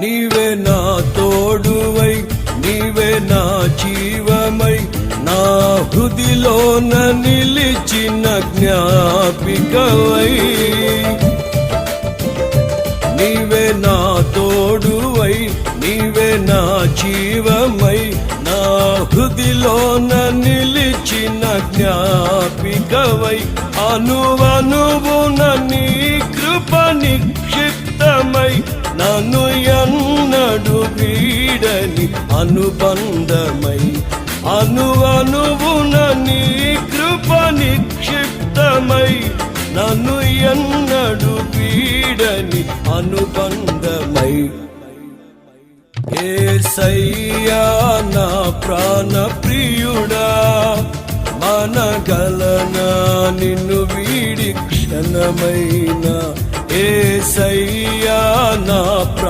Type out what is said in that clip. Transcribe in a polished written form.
నీవే నా తోడువై, నీవే నా జీవమై, నా హృదిలోన నిలిచిన జ్ఞాపికవై. నీవే నా తోడువై, నీవే నా జీవమై, నా హృదిలోన నిలిచిన జ్ఞాపికవై. అనువనువున నీ కృప నిక్షిప్తమై, నన్ను ఎన్నడు వీడని అనుబంధమై. అనువనువున నీ కృప నిక్షిప్తమై, నన్ను ఎన్నడు వీడని అనుబంధమై. యేసయ్యా నా ప్రాణ ప్రియుడా, మనగలనా నిన్ను వీడి క్షణమైనా. యేసయ్యా నా